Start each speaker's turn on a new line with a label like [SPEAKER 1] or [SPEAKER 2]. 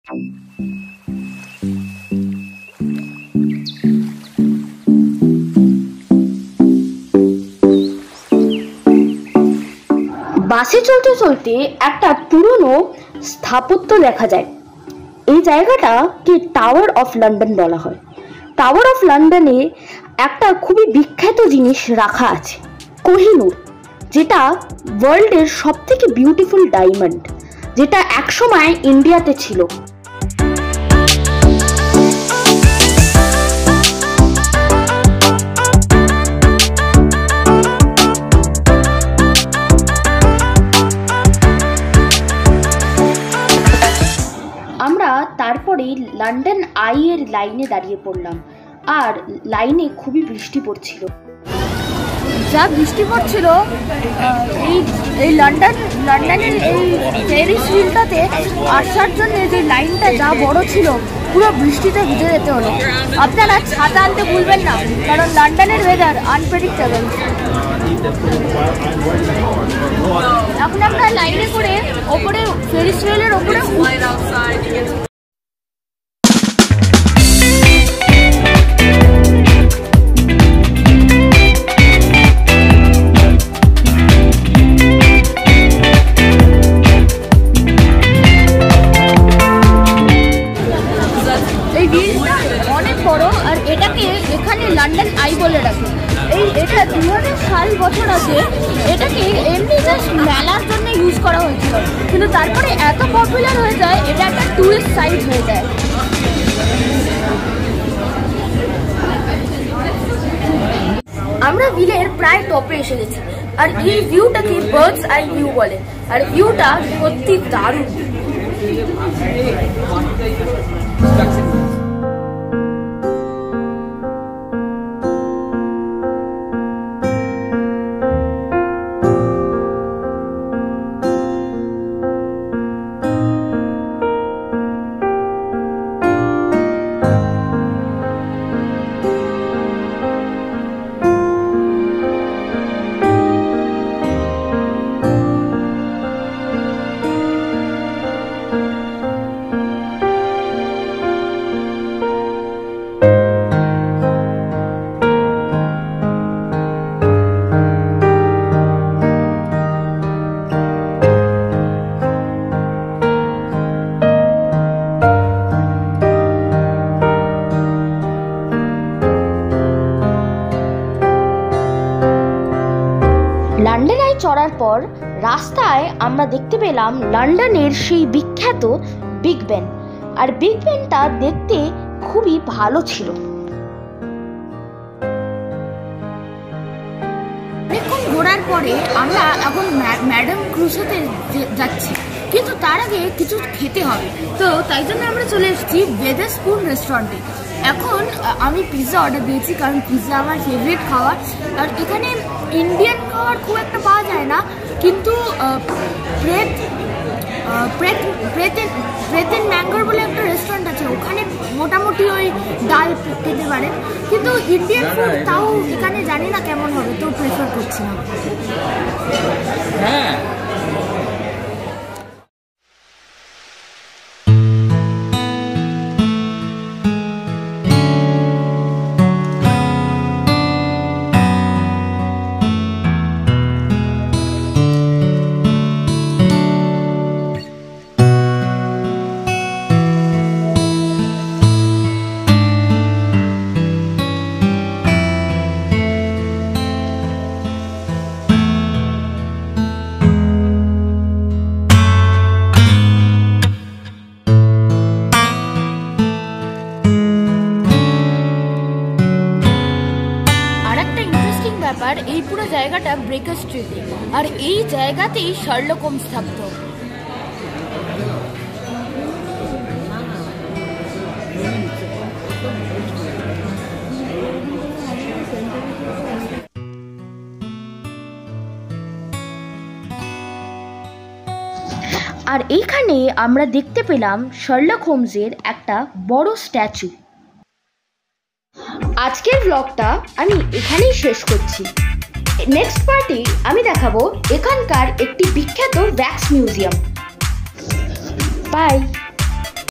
[SPEAKER 1] বাসে চলতে চলতে একটা পুরনো স্থাপত্য দেখা যায়। এই জায়গাটাকে টাওয়ার অফ লন্ডন বলা হয়। টাওয়ার অফ লন্ডনে একটা খুবই বিখ্যাত জিনিস রাখা আছে, কোহিনূর, যেটা ওয়ার্ল্ডের সবথেকে বিউটিফুল ডায়মন্ড, যেটা একসময় ইন্ডিয়াতে ছিল। আমরা তারপরে লন্ডন আই এর লাইনে দাঁড়িয়ে পড়লাম, আর লাইনে খুবই বৃষ্টি পড়ছিল। যা বৃষ্টি পড়ছিল, এই লন্ডনের এই ফেরিস হুইলটাতে আসার জন্য যে লাইনটা যা বড় ছিল, পুরো বৃষ্টিতে ভিজে যেতে হলো। আপনারা ছাতা আনতে ভুলবেন না, কারণ লন্ডনের ওয়েদার আনপ্রেডিক্টেবল। এখন আমরা লাইনে করে ওপরে ফেরিস হুইলের ওপরে অনেক বড়, আর এটাকে এখানে লন্ডন আই বলে রাখে। এটা 2000 সাল বছর আছে, এটাকে এমনি জাস্ট মেলার জন্য ইউজ করা হয়েছিল, কিন্তু তারপরে এত পপুলার হয়ে যায়, এটা একটা টুরিস্ট সাইট হয়ে যায়। আমরা ভিলের প্রায় টপে এসে গেছি, আর এই ভিউটাকে বার্ডস আই ভিউ বলে, আর ভিউটা সত্যি দারুণ। লন্ডন আই চড়ার পর রাস্তায় আমরা দেখতে পেলাম লন্ডনের সেই বিখ্যাত বিগ বেন, আর বিগ বেনটা দেখতে খুবই ভালো ছিল। অনেকক্ষণ ঘোরার পরে আমরা এখন ম্যাডাম ক্রুসোতে যাচ্ছি, কিন্তু তার আগে কিছু খেতে হবে, তো তাই জন্য আমরা চলে এসেছি ওয়েদারস্পুন রেস্টুরেন্টে। এখন আমি পিৎজা অর্ডার দিয়েছি, কারণ পিৎজা আমার ফেভারিট খাবার, আর এখানে ইন্ডিয়ান খাবার খুব একটা পাওয়া যায় না, কিন্তু প্রেতেন ম্যাঙ্গোর বলে একটা রেস্টুরেন্ট আছে, ওখানে মোটামুটি ওই ডাল পেতে পারেন, কিন্তু ইন্ডিয়ান ফুড তাও এখানে জানি না কেমন হবে, তো প্রেফার করছি না। ব্যাপার, এই পুরো জায়গাটা ব্রেকার স্ট্রিটে, আর এই জায়গাতেই শার্লক হোমস থাকতো। আর এইখানে আমরা দেখতে পেলাম শার্লক হোমসের একটা বড় স্ট্যাচু। আজকের ব্লগটা আমি এখানেই শেষ করছি। নেক্সট পার্টে আমি দেখাবো এখানকার একটি বিখ্যাত ওয়্যাক্স মিউজিয়াম। বাই।